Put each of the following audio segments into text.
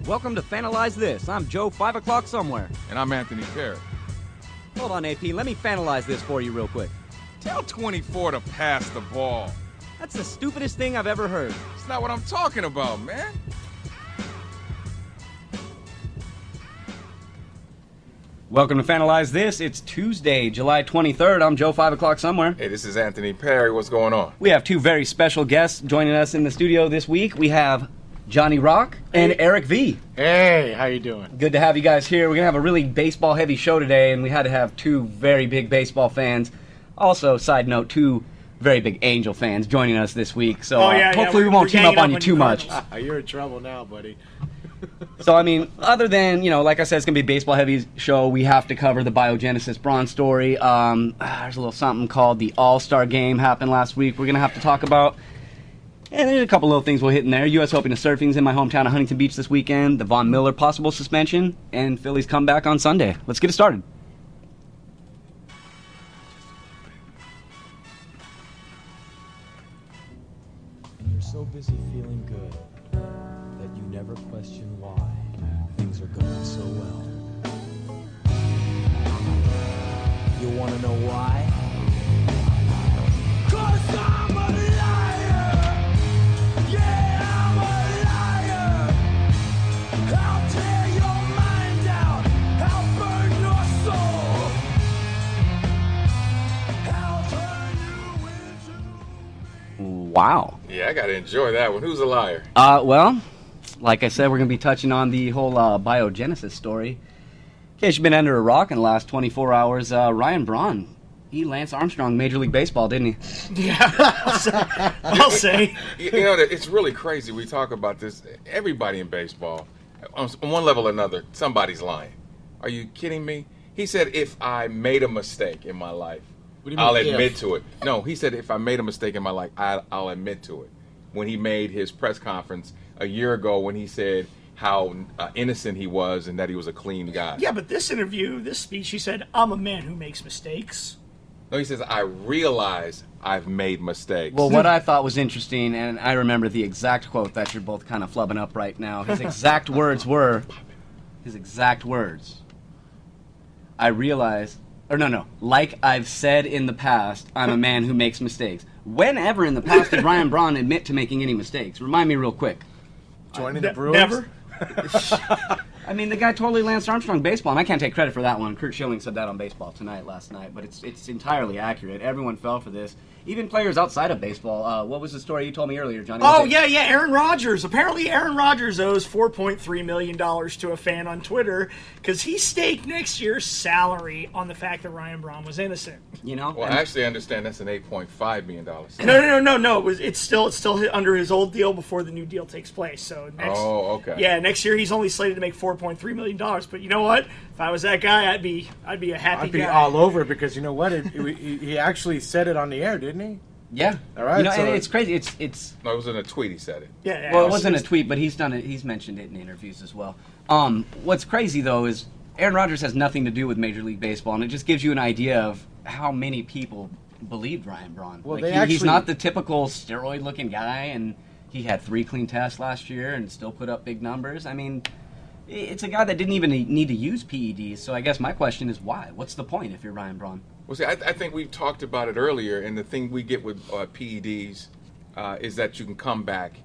Welcome to Fanalyze This. I'm Joe 5 o'clock somewhere. And I'm Anthony Perry. Hold on, AP. Let me fanalyze this for you real quick. Tell 24 to pass the ball. That's the stupidest thing I've ever heard. It's not what I'm talking about, man. Welcome to Fanalyze This. It's Tuesday, July 23rd. I'm Joe 5 o'clock somewhere. Hey, this is Anthony Perry. What's going on? We have two very special guests joining us in the studio this week. We have Johnny Rock and Eric V. Hey, how you doing? Good to have you guys here. We're going to have a really baseball-heavy show today, and we had to have two very big baseball fans. Also, side note, two very big Angel fans joining us this week. So hopefully we won't team up on you too much. You're in trouble now, buddy. So, I mean, other than, like I said, it's going to be a baseball-heavy show, we have to cover the Biogenesis Braun story. There's a little something called the All-Star Game happened last week we're going to have to talk about. And there's a couple little things we'll hit in there. U.S. Open of Surfing's in my hometown of Huntington Beach this weekend. The Von Miller possible suspension. And Phillies comeback on Sunday. Let's get it started. And you're so busy feeling good that you never question why things are going so well. You want to know why? 'Cause I'm a liar! Yeah, I'm a liar! I'll tear your mind out! I'll burn your soul! I'll turn you into... Wow. Yeah, I got to enjoy that one. Who's a liar? Well, like I said, we're going to be touching on the whole Biogenesis story. In case you've been under a rock in the last 24 hours, Ryan Braun, he Lance Armstrong Major League Baseball, didn't he? Yeah, I'll say. It's really crazy. We talk about this. Everybody in baseball, on one level or another, somebody's lying. Are you kidding me? He said, if I made a mistake in my life, I'll admit to it. No, he said, if I made a mistake in my life, I'll admit to it. When he made his press conference a year ago when he said how innocent he was and that he was a clean guy. Yeah, but this interview, this speech, he said, I'm a man who makes mistakes. No, he says, I realize I've made mistakes. Well, what I thought was interesting, and I remember the exact quote that you're both kind of flubbing up right now. His exact words were, I realize, like I've said in the past, I'm a man who makes mistakes. Whenever in the past did Ryan Braun admit to making any mistakes? Remind me real quick. Joining the Brewers? Never. I mean, the guy totally Lance Armstrong baseball, and I can't take credit for that one. Kurt Schilling said that on Baseball Tonight last night, but it's entirely accurate. Everyone fell for this. Even players outside of baseball. What was the story you told me earlier, Johnny? Aaron Rodgers. Apparently Aaron Rodgers owes $4.3 million to a fan on Twitter because he staked next year's salary on the fact that Ryan Braun was innocent. Well, I actually understand that's an $8.5 million. No. It's still under his old deal before the new deal takes place. So okay. Yeah, next year he's only slated to make $4.3 million. But you know what? If I was that guy, I'd be a happy guy. I'd be all over it because you know what? He actually said it on the air, didn't he? Yeah. All right. And it's crazy. It's. No, it was in a tweet. He said it. Yeah. Well, it wasn't a tweet, but he's done it. He's mentioned it in interviews as well. What's crazy though is Aaron Rodgers has nothing to do with Major League Baseball, and it just gives you an idea of how many people believed Ryan Braun. Well, he's not the typical steroid-looking guy, and he had 3 clean tests last year and still put up big numbers. I mean, it's a guy that didn't even need to use PEDs. So I guess my question is why? What's the point if you're Ryan Braun? Well, see, I think we talked about it earlier, and the thing we get with PEDs is that you can come back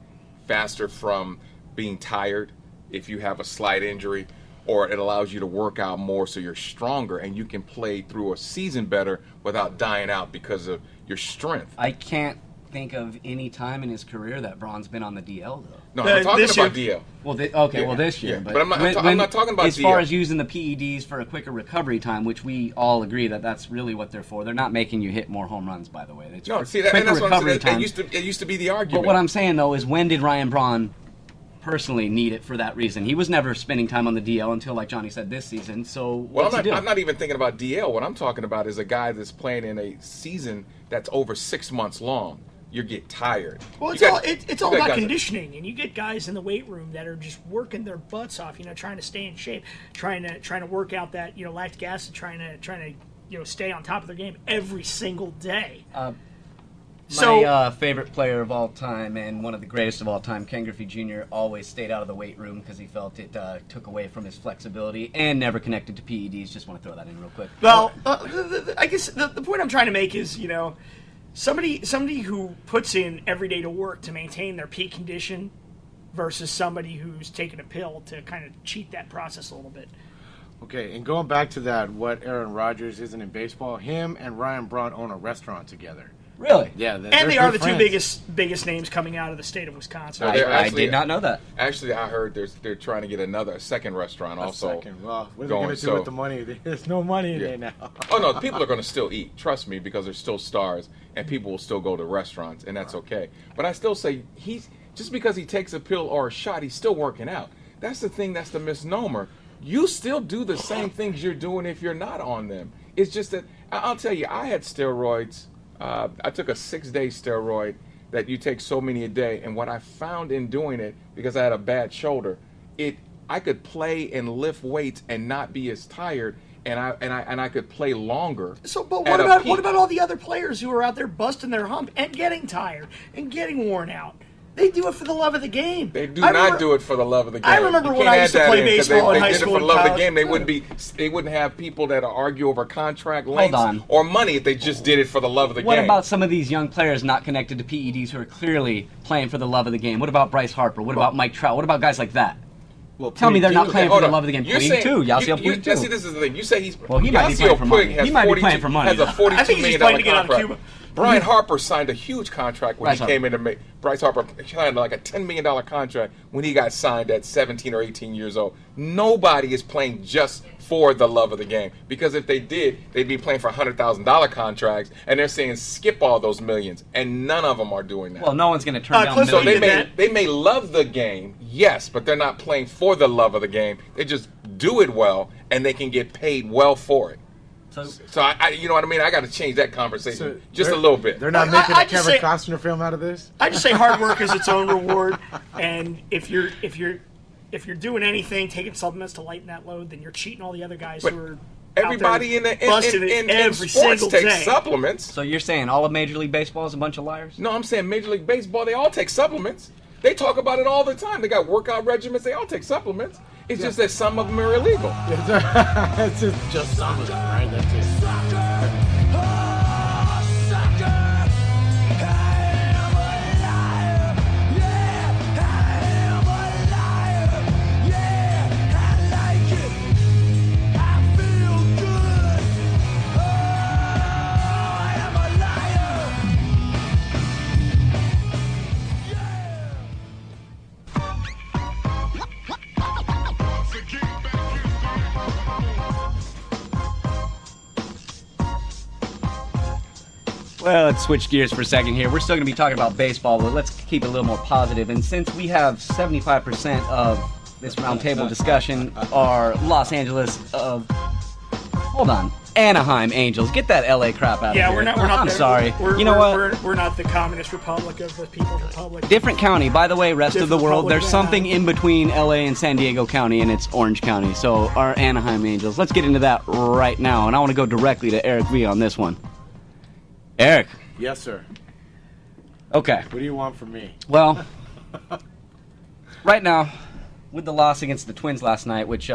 faster from being tired if you have a slight injury, or it allows you to work out more so you're stronger and you can play through a season better without dying out because of your strength. I can't think of any time in his career that Braun's been on the DL, though. No, I'm talking about DL. Well, this year. Yeah. But I'm not talking about as DL. far as using the PEDs for a quicker recovery time, which we all agree that that's really what they're for. They're not making you hit more home runs, by the way. It's No, for see, and quicker that's what I'm recovery saying. time. It used to be the argument. But what I'm saying, though, is when did Ryan Braun personally need it for that reason? He was never spending time on the DL until, like Johnny said, this season. So what's he doing? I'm not even thinking about DL. What I'm talking about is a guy that's playing in a season that's over 6 months long. You get tired. Well, it's all about conditioning, and you get guys in the weight room that are just working their butts off, trying to stay in shape, trying to work out that lactic acid, trying to stay on top of their game every single day. So My favorite player of all time and one of the greatest of all time, Ken Griffey Jr., always stayed out of the weight room because he felt it took away from his flexibility and never connected to PEDs. Just want to throw that in real quick. well, I guess the point I'm trying to make is, somebody who puts in every day to work to maintain their peak condition versus somebody who's taken a pill to kind of cheat that process a little bit. Okay, and going back to that, what Aaron Rodgers isn't in baseball, him and Ryan Braun own a restaurant together. Really? Yeah, And they are the friends. two biggest names coming out of the state of Wisconsin. No, they're I actually- did not know that. Actually, I heard they're trying to get a second restaurant also. Second. Well, what are they going, going to do so- with the money? There's no money in Yeah. there now. Oh no, people are going to still eat. Trust me, because they're still stars, and people will still go to restaurants, and that's okay. But I still say just because he takes a pill or a shot, he's still working out. That's the thing. That's the misnomer. You still do the same things you're doing if you're not on them. It's just that I'll tell you, I had steroids. I took a 6-day steroid that you take so many a day, and what I found in doing it, because I had a bad shoulder, I could play and lift weights and not be as tired, and I could play longer. So, but at what a about peak. all the other players who are out there busting their hump and getting tired and getting worn out? They do it for the love of the game. They do not do it for the love of the game. I remember You when can't I used add to that play in, 'cause baseball in they high did school it for the and love of the college. game. They wouldn't have people that argue over contract lengths on. or money if they just did it for the love of the What game. about some of these young players not connected to PEDs who are clearly playing for the love of the game? What about Bryce Harper? What about Mike Trout? What about guys like that? Well, Tell me they're not playing for Hold the on. love of the game. You're Puig saying- too. Yasiel you- Puig too. See, this is the thing. You say he's Well, he might be Yasiel playing for Puig money. has He might be 42 playing for money. Has a I $42 think he's million playing to get out of contract. Cuba. Brian Harper signed a huge contract when Bryce he Harper. came in. Bryce Harper signed like a $10 million contract when he got signed at 17 or 18 years old. Nobody is playing just for the love of the game, because if they did, they'd be playing for $100,000 contracts, and they're saying skip all those millions, and none of them are doing that. Well, no one's going to turn down Cliff, So millions. they did may that. they may love the game, yes, but they're not playing for the love of the game. They just do it well, and they can get paid well for it. So I you know what I mean? I got to change that conversation just a they're- little bit. They're not I- making I a just Kevin say- Costner film out of this? I just say hard work is its own reward, and if you're doing anything, taking supplements to lighten that load, then you're cheating all the other guys But who are Everybody in busting it in every sports single takes day. supplements. So you're saying all of Major League Baseball is a bunch of liars? No, I'm saying Major League Baseball, they all take supplements. They talk about it all the time. They got workout regimens. They all take supplements. It's just that some of them are illegal. It's just some of them, right? That's it. Well, let's switch gears for a second here. We're still going to be talking about baseball, but let's keep it a little more positive. And since we have 75% of this roundtable discussion are Los Angeles Anaheim Angels. Get that LA crap out of Yeah, here. we're not. I'm there. sorry. We're, you know we're, what? We're not the Communist Republic of the People's Republic. Different county. By the way, rest of the Different world, public there's something Anaheim. in between LA and San Diego County, and it's Orange County. So our Anaheim Angels. Let's get into that right now, and I want to go directly to Eric V on this one. Eric. Yes, sir. Okay. What do you want from me? Well, right now, with the loss against the Twins last night, which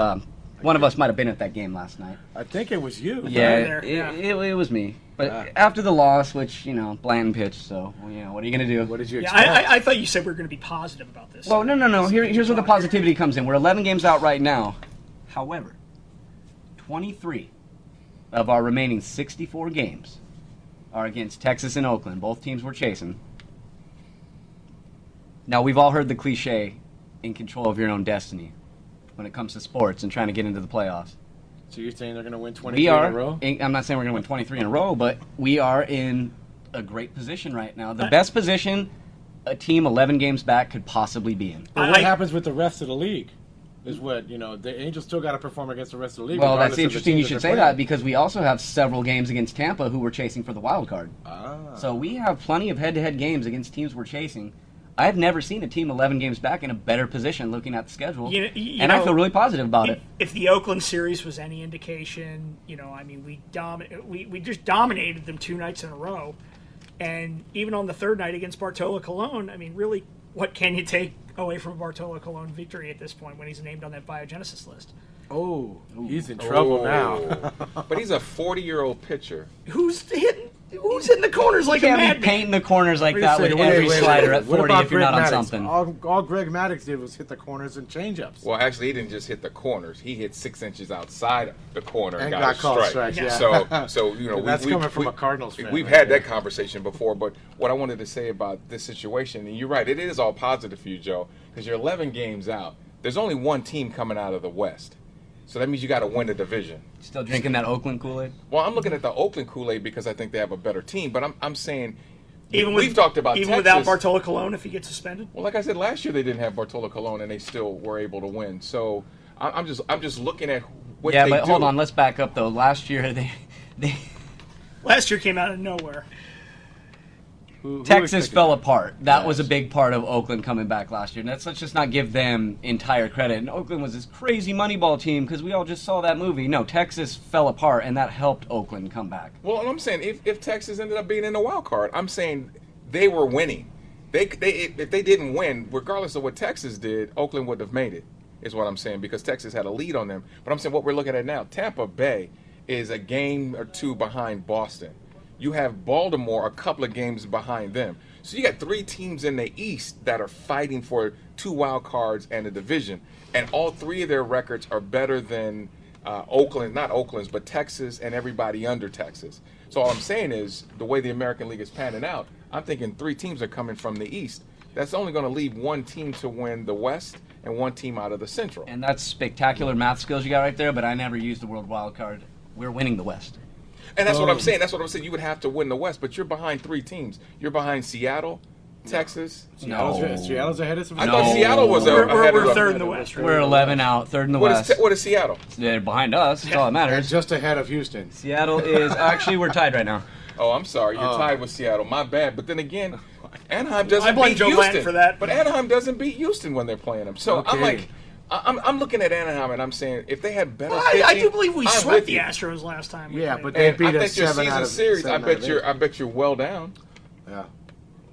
one of us might have been at that game last night. I think it was you. Yeah, there, yeah. It was me. But Ah. after the loss, which, Blanton pitched, so, what are you going to do? What did you Yeah, expect? I thought you said we were going to be positive about this. Well, no. Here's where the positivity comes in. We're 11 games out right now. However, 23 of our remaining 64 games are against Texas and Oakland. Both teams we're chasing. Now, we've all heard the cliche, in control of your own destiny, when it comes to sports and trying to get into the playoffs. So you're saying they're going to win 23 We in are. a row? I'm not saying we're going to win 23 in a row, but we are in a great position right now. The best position a team 11 games back could possibly be in. But what I- happens with the rest of the league? Is what, the Angels still got to perform against the rest of the league. Well, regardless that's of the interesting you teams should that say they're that playing. because we also have several games against Tampa who we're chasing for the wild card. Ah. So we have plenty of head-to-head games against teams we're chasing. I've never seen a team 11 games back in a better position looking at the schedule, You and I know, feel really positive about it. If the Oakland series was any indication, we just dominated them 2 nights in a row. And even on the third night against Bartolo Colon, I mean, really, what can you take away from a Bartolo Colon victory at this point when he's named on that biogenesis list? Oh, he's in trouble now. But he's a 40-year-old pitcher. Who's hitting the corners like a Can't be madman? painting the corners like that with Wait, every wait, slider wait. at What 40 about if you're not Greg on Maddux? something. All Greg Maddux did was hit the corners and changeups. Well, actually, he didn't just hit the corners. He hit 6 inches outside the corner and, And got got a called strike. strikes, yeah. So you know, That's coming from a Cardinals fan We've right had there. that conversation before, but what I wanted to say about this situation, and you're right, it is all positive for you, Joe, because you're 11 games out. There's only one team coming out of the West. So that means you got to win the division. Still drinking that Oakland Kool-Aid? Well, I'm looking at the Oakland Kool-Aid because I think they have a better team, but I'm saying We've talked about even Texas. without Bartolo Colon if he gets suspended. Well, like I said, last year they didn't have Bartolo Colon and they still were able to win. So I'm just looking at what Yeah, they but do. hold on. Let's back up, though. Last year, they Last year came out of nowhere. Who Texas expected fell that? apart. That Yes. was a big part of Oakland coming back last year. And let's just not give them entire credit. And Oakland was this crazy Moneyball team because we all just saw that movie. No, Texas fell apart, and that helped Oakland come back. Well, I'm saying if Texas ended up being in the wild card, I'm saying they were winning. If they didn't win, regardless of what Texas did, Oakland would have made it, is what I'm saying, because Texas had a lead on them. But I'm saying what we're looking at now, Tampa Bay is a game or two behind Boston. You have Baltimore a couple of games behind them. So you got 3 teams in the East that are fighting for 2 wild cards and a division. And all 3 of their records are better than Oakland, not Oakland's, but Texas and everybody under Texas. So all I'm saying is the way the American League is panning out, I'm thinking 3 teams are coming from the East. That's only going to leave 1 team to win the West and 1 team out of the Central. And that's spectacular math skills you got right there, but I never used the World Wild Card. We're winning the West. And that's what I'm saying. That's what I'm saying. You would have to win the West, but you're behind 3 teams. You're behind Seattle, Texas. Seattle's ahead of some. I thought Seattle was ahead We're of third in the West. Right? We're 11 out, third in the West. What is Seattle? They're behind us. That's all that And matters. just ahead of Houston. Seattle is actually we're tied right now. Oh, I'm sorry. You're tied with Seattle. My bad. But then again, Anaheim doesn't I blame beat Joe Houston Blanton for that. But Anaheim doesn't beat Houston when they're playing them. So I'm Okay. like, I'm looking at Anaheim and I'm saying if they had better Well, pitching, I do believe we I'm swept with the you. Astros last time. we Yeah, played. but they And beat I us think your 7 out season of series. 7 out of 8. I bet you're well down.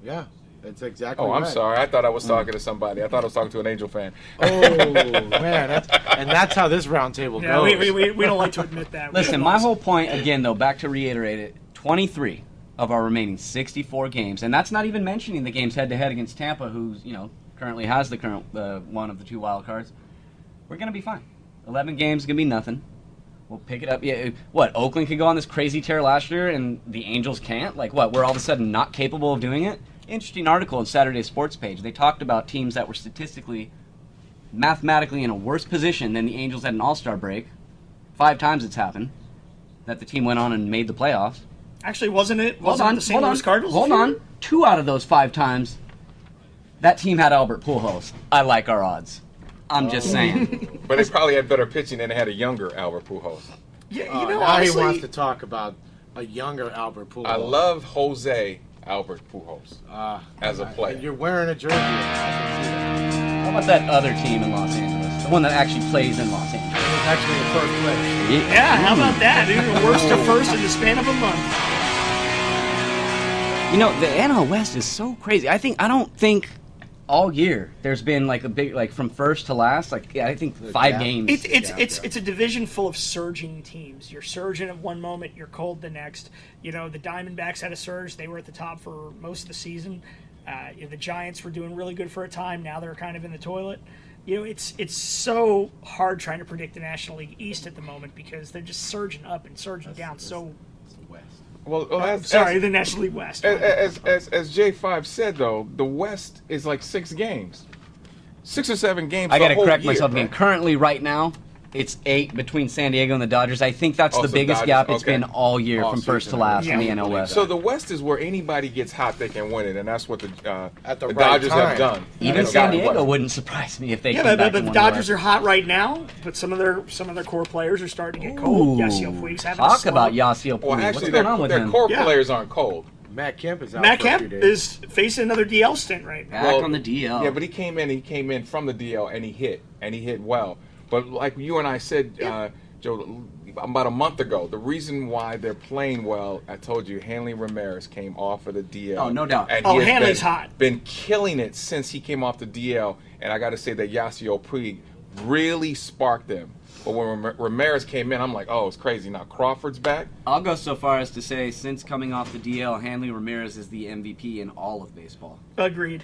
Yeah, that's exactly Oh, right. I'm sorry. I thought I was talking to somebody. I thought I was talking to an Angel fan. Oh man, that's how this round table Yeah, goes. we don't like to admit that. Listen, my whole point again, though, back to reiterate it: 23 of our remaining 64 games, and that's not even mentioning the games head-to-head against Tampa, who's currently has the one of the 2 wild cards. We're gonna be fine. 11 games gonna be nothing. We'll pick it up. Yeah, what? Oakland could go on this crazy tear last year, and the Angels can't. Like what? We're all of a sudden not capable of doing it. Interesting article on Saturday's Sports page. They talked about teams that were statistically, mathematically in a worse position than the Angels at an All-Star break. 5 times it's happened that the team went on and made the playoffs. Actually, wasn't it the St. Louis Cardinals? Hold on. 2 out of those 5 times, that team had Albert Pujols. I like our odds. I'm just saying. But they probably had better pitching and they had a younger Albert Pujols. Yeah, now honestly, he wants to talk about a younger Albert Pujols. I love Jose Albert Pujols as a player. And you're wearing a jersey. I can see that. How about that other team in Los Angeles? The one that actually plays in Los Angeles. It's actually in first place. Yeah, how about that? Dude? Worst to first in the span of a month. The NL West is so crazy. I don't think all year there's been like a big from first to last. I think 5 games. It's a division full of surging teams. You're surging at one moment, you're cold the next. The Diamondbacks had a surge. They were at the top for most of the season. The Giants were doing really good for a time. Now they're kind of in the toilet. It's so hard trying to predict the National League East at the moment because they're just surging up and surging down. So, Well, the National League West. as J5 said, though, the West is like 6 games. 6 or 7 games. I got to the whole correct year, myself again. right? Currently, right now, it's 8 between San Diego and the Dodgers. I think that's the so biggest Dodgers, gap it's okay. been all year All from first to season, last in the yeah. NL West. So the West is where anybody gets hot, they can win it, and that's what the At the right Dodgers time. have done. Even And San gotten Diego West. wouldn't surprise me if they Yeah, came back but and the won Dodgers West. are hot right now. But some of their core players are starting to get cold. Ooh, Yasiel Puig's having a talk slump. about Yasiel Puig. Well, What's actually, going on with their him? core Yeah. players aren't cold. Matt Kemp is out Matt for a Kemp few days. is facing another DL stint right now. Back on the DL. Yeah, but he came in from the DL and he hit well. But like you and I said, Joe, about a month ago. The reason why they're playing well, I told you, Hanley Ramirez came off of the DL. Oh, no doubt. And Oh, he has Hanley's hot. Been killing it since he came off the DL. And I got to say that Yasiel Puig really sparked them. But when Ramirez came in, I'm like, oh, it's crazy. Now Crawford's back. I'll go so far as to say, since coming off the DL, Hanley Ramirez is the MVP in all of baseball. Agreed.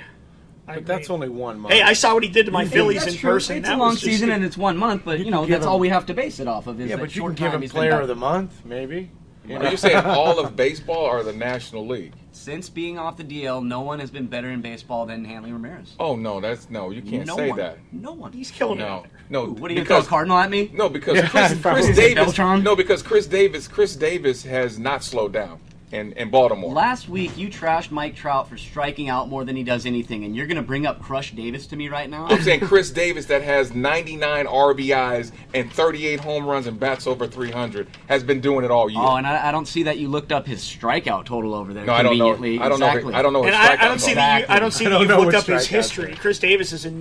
But that's only 1 month. Hey, I saw what he did to my Phillies That's in true. person. It's That a long was just season good. and it's 1 month, but You that's can give all him- we have to base it off of. Is Yeah, that but you short can give time him he's been player back. of the month, maybe. You Are know? you saying all of baseball or the National League? Since being off the DL, no one has been better in baseball than Hanley Ramirez. Oh, no, you can't no say one. that. No one. He's killing it No, out there. no. Ooh, what are you going to throw a cardinal at me? No, because Yeah, Chris probably. Davis. Beltran? No, because Chris Davis has not slowed down in Baltimore. Last week, you trashed Mike Trout for striking out more than he does anything, and you're going to bring up Crush Davis to me right now? I'm saying Chris Davis, that has 99 RBIs and 38 home runs and bats over 300, has been doing it all year. Oh, and I don't see that you looked up his strikeout total over there. No, I don't know. conveniently. I don't know. Exactly. I don't know. His And I strikeout don't see total. that I don't see I that don't you've know looked what up his strikeouts history. are. Chris Davis is a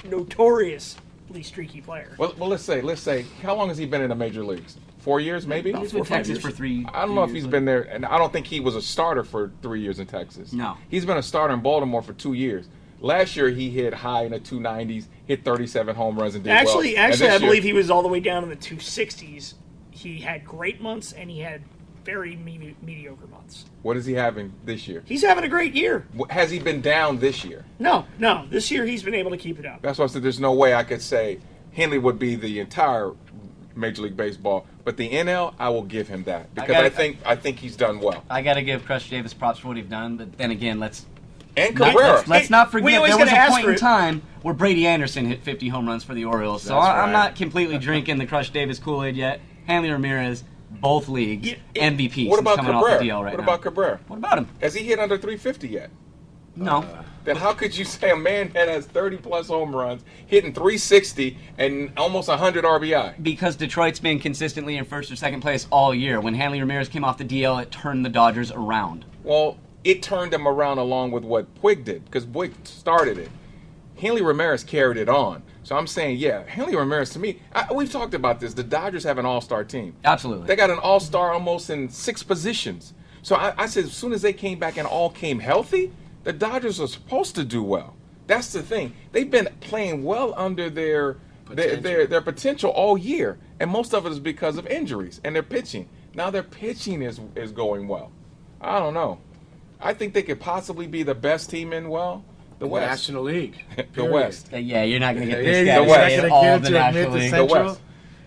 notoriously streaky player. Well, let's say, how long has he been in the major leagues? 4 years, maybe. He's with Texas for 3 I don't know if he's been there, and I don't think he was a starter for 3 years in Texas. No. He's been a starter in Baltimore for 2 years. Last year, he hit high in the 290s, hit 37 home runs, and did well. Actually, And this I year- believe he was all the way down in the 260s. He had great months and he had very mediocre months. What is he having this year? He's having a great year. Has he been down this year? No. This year he's been able to keep it up. That's why I said there's no way I could say Henley would be the entire Major League Baseball, but the NL, I will give him that because I think he's done well. I got to give Crush Davis props for what he's done, but then again, And Cabrera. let's not We forget always there was gotta a ask point for in it. time where Brady Anderson hit 50 home runs for the Orioles, so That's I'm right. not completely drinking the Crush Davis Kool-Aid yet. Hanley Ramirez, both leagues, MVP What since about coming Cabrera? off the DL right What now. about Cabrera? What about him? Has he hit under 350 yet? No. Then how could you say a man that has 30-plus home runs, hitting 360 and almost 100 RBI? Because Detroit's been consistently in first or second place all year. When Hanley Ramirez came off the DL, it turned the Dodgers around. Well, it turned them around along with what Puig did, because Puig started it. Hanley Ramirez carried it on. So I'm saying, yeah, Hanley Ramirez, to me, we've talked about this. The Dodgers have an all-star team. Absolutely. They got an all-star almost in 6 positions. So I said as soon as they came back and all came healthy, the Dodgers are supposed to do well. That's the thing. They've been playing well under their potential all year, and most of it is because of injuries and their pitching. Now their pitching is going well. I don't know. I think they could possibly be the best team in the The West. National League. The Period. West. Yeah, you're not going to get Yeah, this you're guy the to West. say not all gonna of the get to National admit the League. The Central? West.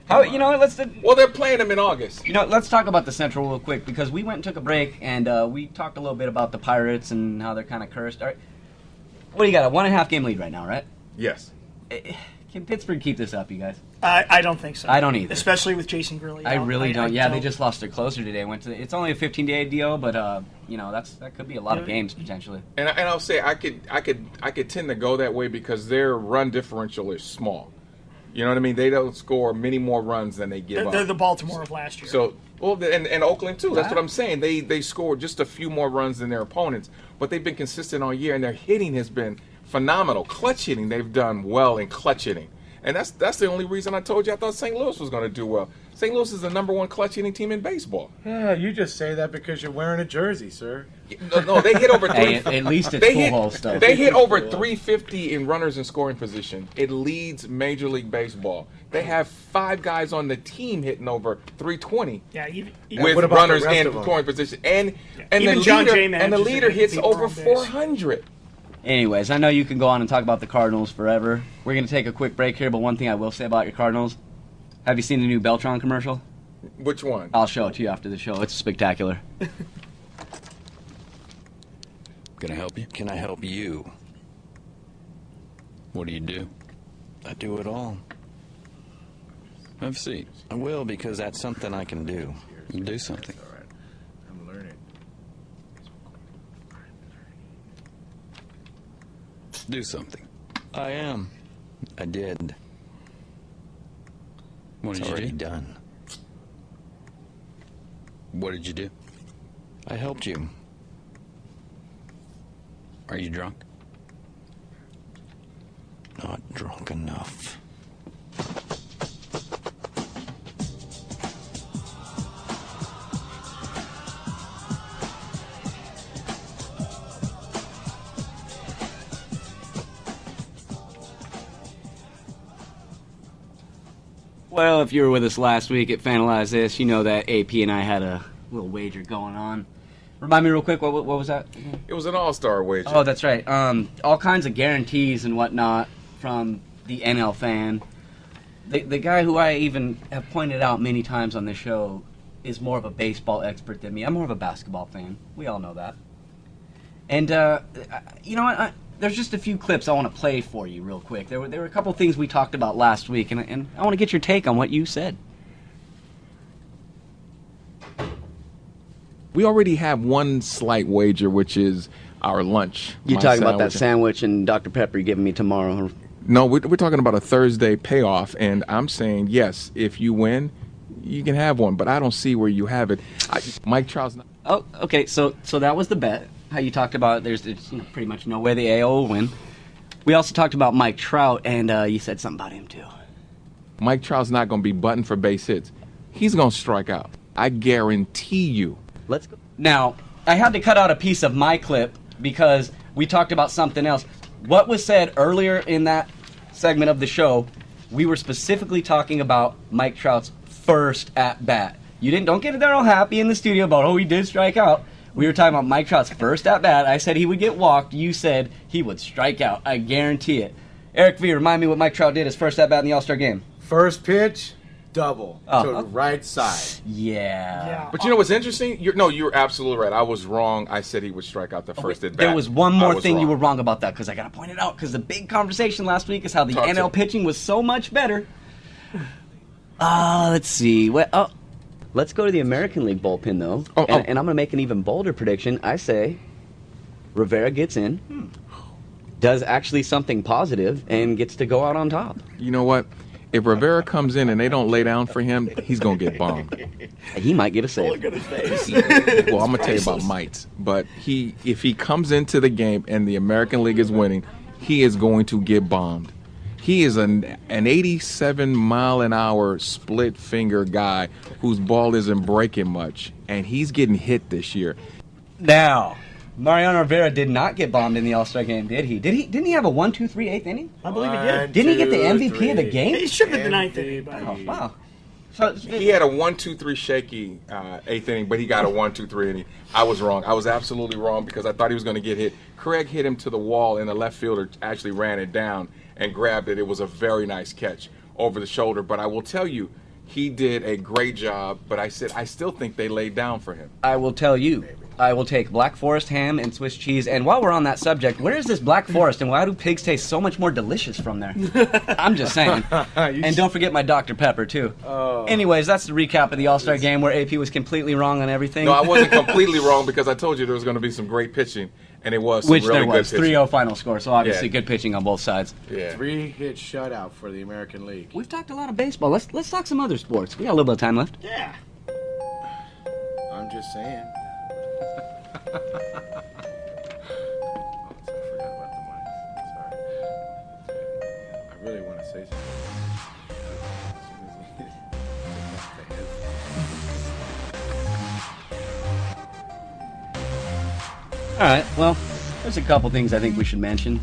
How, you know, Well, they're playing them in August. let's talk about the Central real quick because we went and took a break and we talked a little bit about the Pirates and how they're kind of cursed. All right. What do you got? A 1.5 game lead right now, right? Yes. Can Pittsburgh keep this up, you guys? I don't think so. I don't either. Especially with Jason Grilly. I out. really don't. I Yeah, they just lost their closer today. It's only a 15-day deal, but that could be a lot of games potentially. And I'll say I could tend to go that way because their run differential is small. You know what I mean? They don't score many more runs than they give They're up. the Baltimore of last year. So, and Oakland too. That's what I'm saying. They scored just a few more runs than their opponents, but they've been consistent all year, and their hitting has been phenomenal. Clutch hitting, they've done well in clutch hitting, and that's the only reason I told you I thought St. Louis was going to do well. St. Louis is the #1 clutch hitting team in baseball. Yeah, you just say that because you're wearing a jersey, sir. No, they hit over Hey, 3. at least it's They full hit, hole stuff. they hit over 350 in runners in scoring position. It leads Major League Baseball. They have 5 guys on the team hitting over 320 yeah, with what about the runners rest in of them? scoring position, and Even the John leader Jay and the manages leader to hits beat over Brown Bears. 400. Anyways, I know you can go on and talk about the Cardinals forever. We're going to take a quick break here, but one thing I will say about your Cardinals, have you seen the new Beltran commercial? Which one? I'll show it to you after the show. It's spectacular. Can I help you? Can I help you? What do you do? I do it all. Have a seat. I will because that's something I can do. Do something. All right. I'm learning. Do something. I am. I did. What It's did you already do? done. What did you do? I helped you. Are you drunk? Not drunk enough. Well, if you were with us last week at Finalize This, you know that AP and I had a little wager going on. Remind me real quick, what was that? It was an all-star wager. Oh, that's right. All kinds of guarantees and whatnot from the NL fan. The guy who I even have pointed out many times on this show is more of a baseball expert than me. I'm more of a basketball fan. We all know that. And, you know what? There's just a few clips I want to play for you real quick. There were a couple things we talked about last week, and I want to get your take on what you said. We already have one slight wager, which is our lunch. You My talking about that sandwich. sandwich and Dr. Pepper you're giving me tomorrow? No, we're talking about a Thursday payoff, and I'm saying, yes, if you win, you can have one, but I don't see where you have it. Mike Trout's not... Oh, okay. So that was the bet. How you talked about there's pretty much no way the AL will win. We also talked about Mike Trout, and you said something about him too. Mike Trout's not going to be buttoned for base hits. He's going to strike out. I guarantee you. Let's go. Now, I had to cut out a piece of my clip because we talked about something else. What was said earlier in that segment of the show, we were specifically talking about Mike Trout's first at bat. Don't get it there all happy in the studio about, he did strike out. We were talking about Mike Trout's first at bat. I said he would get walked. You said he would strike out. I guarantee it. Eric V, remind me what Mike Trout did his first at bat in the All-Star game. First pitch, double to Oh. the right side. Yeah. But you know what's interesting? You're absolutely right. I was wrong. I said he would strike out the first at bat. There was one more I was thing you wrong. were wrong about that because I got to point it out because the big conversation last week is how the Talk to NL me. pitching was so much better. Let's see. Let's go to the American League bullpen, though. And I'm going to make an even bolder prediction. I say Rivera gets in, does actually something positive, and gets to go out on top. You know what? If Rivera comes in and they don't lay down for him, he's going to get bombed. He might get a save. Well, I'm going to tell you about mites. But if he comes into the game and the American League is winning, he is going to get bombed. He is an 87-mile-an-hour split-finger guy whose ball isn't breaking much, and he's getting hit this year. Now, Mariano Rivera did not get bombed in the All-Star game, did he? Didn't he have a 1-2-3 8th inning? I believe he did. Didn't he get the MVP of the game? He should have been the ninth inning, but Oh, wow. So, He had a 1-2-3 shaky eighth inning, but he got a 1-2-3 inning. I was wrong. I was absolutely wrong because I thought he was going to get hit. Craig hit him to the wall, and the left fielder actually ran it down and grabbed it. It was a very nice catch over the shoulder. But I will tell you, he did a great job. But I still think they laid down for him. I will tell you, I will take Black Forest ham and Swiss cheese. And while we're on that subject, where is this Black Forest and why do pigs taste so much more delicious from there? I'm just saying. And don't forget my Dr. Pepper, too. Anyways, that's the recap of the All-Star game where AP was completely wrong on everything. No, I wasn't completely wrong because I told you there was going to be some great pitching, and it was some Which really there was. good pitching. 3-0 final score, so obviously Yeah. good pitching on both sides. Yeah. 3-hit shutout for the American League. We've talked a lot of baseball. Let's talk some other sports. We got a little bit of time left. yeah. I'm just saying. Oh, I forgot about the mic. Sorry. I really want to say something. All right, well, there's a couple things I think we should mention.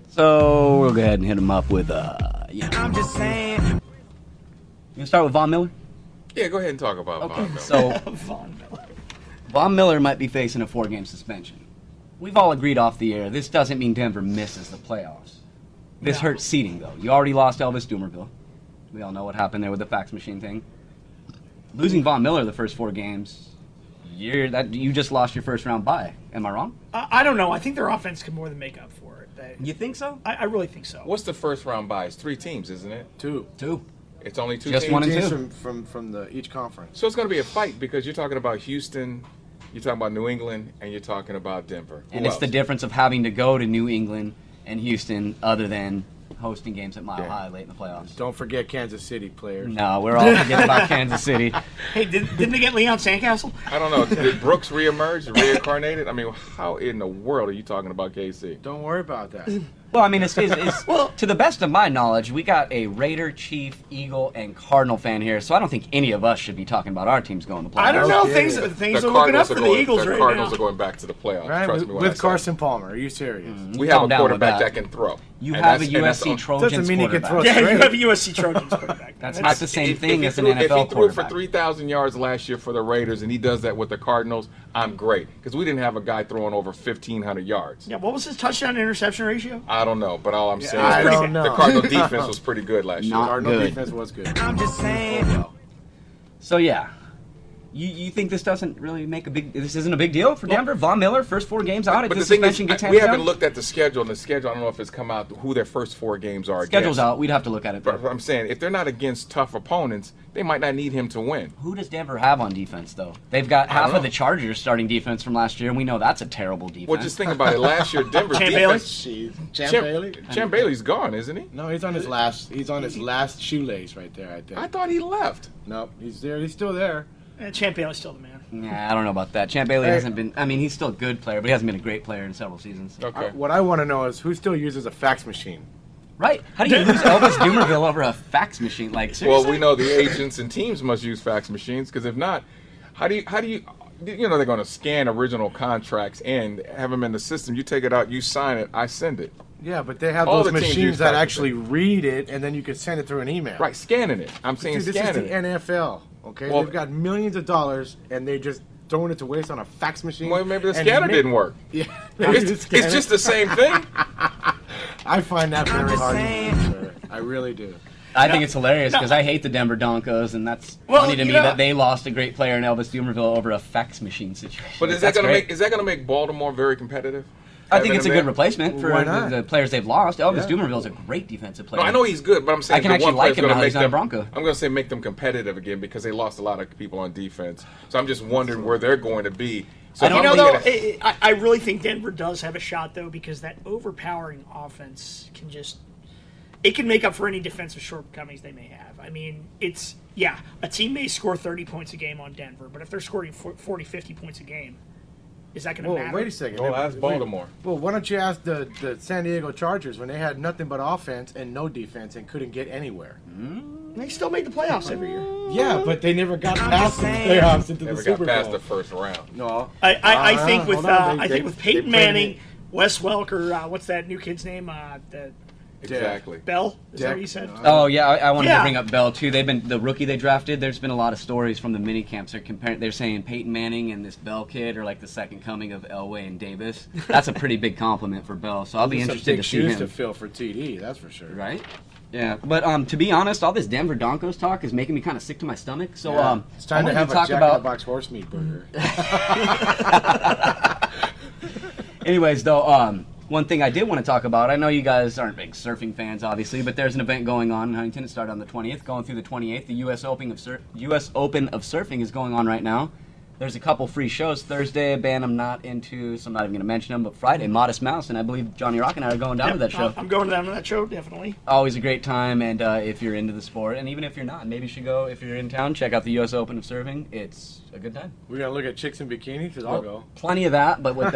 So we'll go ahead and hit them up with, I'm just saying. You gonna start with Von Miller? Yeah, go ahead and talk about Von Miller. So Von Miller. Von Miller might be facing a 4-game suspension. We've all agreed off the air. This doesn't mean Denver misses the playoffs. This No. hurts seeding, though. You already lost Elvis Dumerville. We all know what happened there with the fax machine thing. Losing Von Miller the first 4 games, you just lost your first round bye. Am I wrong? I don't know. I think their offense can more than make up for it. You think so? I really think so. What's the first round bye? It's 3 teams, isn't it? 2. 2. It's only 2 Just teams? one and Teams two. from each conference. So it's going to be a fight because you're talking about Houston, you're talking about New England, and you're talking about Denver. And Who it's the else? difference of having to go to New England and Houston other than hosting games at Mile Yeah. High late in the playoffs. Don't forget Kansas City players. No, we're all forgetting about Kansas City. Hey, didn't they get Leon Sandcastle? I don't know. Did Brooks reemerge, reincarnated? I mean, how in the world are you talking about KC? Don't worry about that. Well, I mean, it's to the best of my knowledge, we got a Raider, Chief, Eagle, and Cardinal fan here, so I don't think any of us should be talking about our teams going to playoffs. I don't know. Okay. Things are looking up for the Eagles the right Cardinals now. are going back to the playoffs. Right? Trust me when I With say Carson Palmer. Are you serious? we have Calm a down with quarterback that. that can throw. You And have a that's- and that's USC all- Trojans Doesn't mean he can quarterback. throw Yeah, you straight. have a USC Trojans quarterback. That's not the same If thing he as an threw- NFL If he threw for quarterback. 3,000 yards last year for the Raiders and he does that with the Cardinals, I'm great. Because we didn't have a guy throwing over 1,500 yards. Yeah, what was his touchdown to interception ratio? I don't know, but all I'm saying I is don't the know. Cardinal defense was pretty good last year. Not Cardinal good. defense was good. I'm just saying. Oh, well. So yeah, you think this doesn't really make a big? This isn't a big deal for Denver. Von Miller, first 4 games out. If But this the thing suspension is, gets we handed haven't down, looked at the schedule, and the schedule, I don't know if it's come out who their first 4 games are schedule's against. out. We'd have to look at it. But Though. I'm saying, if they're not against tough opponents, they might not need him to win. Who does Denver have on defense though? They've got I half don't of the know. Chargers starting defense from last year, and we know that's a terrible defense. Well, just think about it. Last year, Denver's Champ Bailey? defense. Jeez. Champ Bailey? Champ Bailey's gone, isn't he? No, he's on his last shoelace right there, I think. I thought he left. No, he's there. He's still there. Champ Bailey's still the man. Yeah, I don't know about that. Champ Bailey Hey. hasn't been. I mean, he's still a good player, but he hasn't been a great player in several seasons. Okay. What I want to know is who still uses a fax machine? Right? How do you lose Elvis Dumerville over a fax machine? Like, seriously? Well, we know the agents and teams must use fax machines because if not, how do you you know they're going to scan original contracts and have them in the system. You take it out, you sign it, I send it. Yeah, but they have All those the teams use machines that fax actually read it, and then you can send it through an email. Right, scanning it. I'm saying Dude, this is the scanning it. NFL. Okay, Well- they've got millions of dollars, and they just throwing it to waste on a fax machine. Well, maybe the and scanner make- didn't work. Yeah, maybe the It's scanner- just the same thing. I find that very just hard to saying. believe, sir. I really do. I think it's hilarious because I hate the Denver Broncos, and that's Well, funny to you me know- that they lost a great player in Elvis Dumerville over a fax machine situation. But is That's that going great. to make Baltimore very competitive? I think Having it's a him good there? replacement for Why not? the players they've lost. Elvis Yeah. Dumerville is a great defensive player. No, I know he's good, but I'm saying I can the actually one like player's him gonna now make he's not a them. Bronco. I'm going to say make them competitive again because they lost a lot of people on defense. So I'm just wondering where they're going to be. So I don't if You I'm know, though, thinking I really think Denver does have a shot, though, because that overpowering offense can just – it can make up for any defensive shortcomings they may have. I mean, it's – yeah, a team may score 30 points a game on Denver, but if they're scoring 40, 50 points a game, is that going to Whoa, matter? wait a second. Oh, that's Baltimore. Well, why don't you ask the San Diego Chargers when they had nothing but offense and no defense and couldn't get anywhere? They still make the playoffs every year. Yeah, but they never got I'm past just the saying. playoffs into never the got Super past Bowl. the first round. No. I think with hold on, I think with they Peyton played Manning, it. Wes Welker, what's that new kid's name? Exactly. Bell? Is that Dick. what you said? Oh yeah, I wanted Yeah. to bring up Bell too. They've been the rookie they drafted. There's been a lot of stories from the mini camps. They're saying Peyton Manning and this Bell kid are like the second coming of Elway and Davis. That's a pretty big compliment for Bell. So I'll be Some interested big to see shoes him. to fill for TD, that's for sure. Right? Yeah, but to be honest, all this Denver Broncos talk is making me kind of sick to my stomach. So Yeah. It's time I to wanted have a talk Jack in the about. Box horse meat burger. Anyways, though, one thing I did want to talk about. I know you guys aren't big surfing fans, obviously, but there's an event going on in Huntington. It started on the 20th, going through the 28th. The U.S. Open of Surfing is going on right now. There's a couple free shows. Thursday, a band I'm not into, so I'm not even going to mention them. But Friday, Modest Mouse, and I believe Johnny Rock and I are going down to that show. I'm going down to that show, definitely. Always a great time, and if you're into the sport, and even if you're not, maybe you should go, if you're in town, check out the U.S. Open of Surfing. It's a good time. We're going to look at chicks in bikinis? Because I'll go. Plenty of that, but with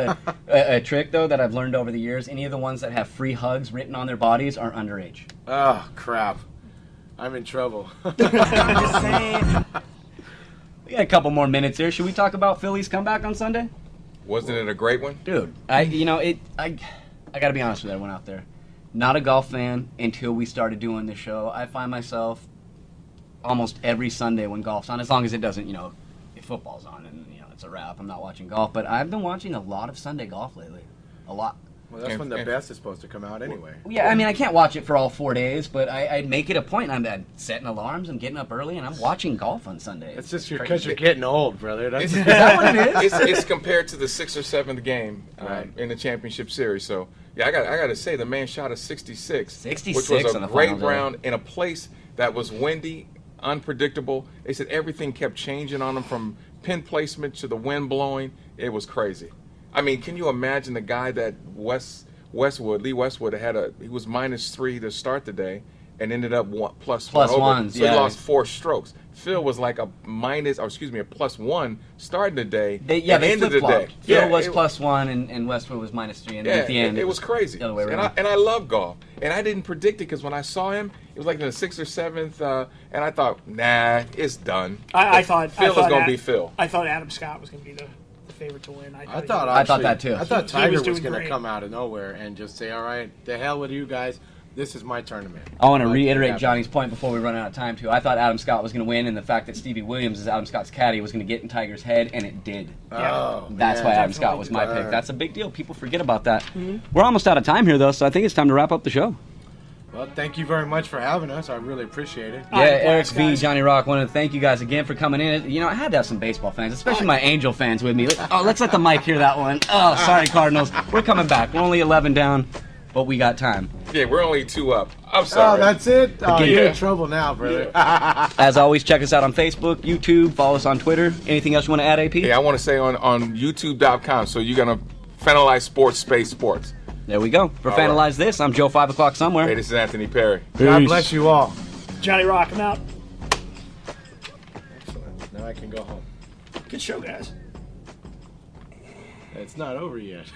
a trick, though, that I've learned over the years, any of the ones that have free hugs written on their bodies are underage. Oh, crap. I'm in trouble. I'm just saying. We got a couple more minutes here. Should we talk about Philly's comeback on Sunday? Wasn't it a great one? Dude, I got to be honest with everyone out there. Not a golf fan until we started doing this show. I find myself almost every Sunday when golf's on, as long as it doesn't, if football's on and, it's a wrap, I'm not watching golf. But I've been watching a lot of Sunday golf lately. A lot. Well, that's when the best is supposed to come out anyway. Yeah, I mean, I can't watch it for all 4 days, but I make it a point. I'm setting alarms, I'm getting up early, and I'm watching golf on Sundays. It's just because you're getting old, brother. That's Is that what it is? It's compared to the 6th or 7th game Right. in the championship series. So yeah, I got to say the man shot a 66, 66 which was on a the great finals, round in a place that was windy, unpredictable. They said everything kept changing on him from pin placement to the wind blowing. It was crazy. I mean, can you imagine the guy that Lee Westwood he was -3 to start the day, and ended up plus Plus one over. ones, So yeah. he lost 4 strokes. Phil was like a +1 starting the day. They and ended the flip-flopped. day. Phil was it- +1 and Westwood was -3. And Yeah, at the end, it was crazy. the other way and around. I love golf, and I didn't predict it because when I saw him, it was like in the 6th or 7th, and I thought, nah, it's done. I thought Phil I thought is going to be Phil. I thought Adam Scott was going to be the favorite to win. I he thought was. that too. I thought He Tiger was was, doing going to great. come out of nowhere and just say, "All right, the hell with you guys. This is my tournament." I want to Like, reiterate yeah. Johnny's point before we run out of time, too. I thought Adam Scott was going to win, and the fact that Stevie Williams is Adam Scott's caddy was going to get in Tiger's head, and it did. Oh, That's man. why Adam Scott was my definitely. pick. That's a big deal. People forget about that. We're almost out of time here, though, so I think it's time to wrap up the show. Well, thank you very much for having us. I really appreciate it. All right, Yeah, Eric blast, V, guys. Johnny Rock, wanted to thank you guys again for coming in. You know, I had to have some baseball fans, especially my Angel fans with me. Oh, let's let the mic hear that one. Oh, sorry, Cardinals. We're coming back. We're only 11 down, but we got time. Yeah, we're only 2 up. I'm Oh, sorry. that's it? Oh, Again. you're in trouble now, brother. As always, check us out on Facebook, YouTube, follow us on Twitter. Anything else you want to add, AP? Yeah, I want to say on YouTube.com, so you're going to finalize sports, space sports. There we go. For All right. Finalize This, I'm Joe 5 o'clock somewhere. Hey, this is Anthony Perry. God bless you all. Johnny Rock, I'm out. Excellent. Now I can go home. Good show, guys. It's not over yet.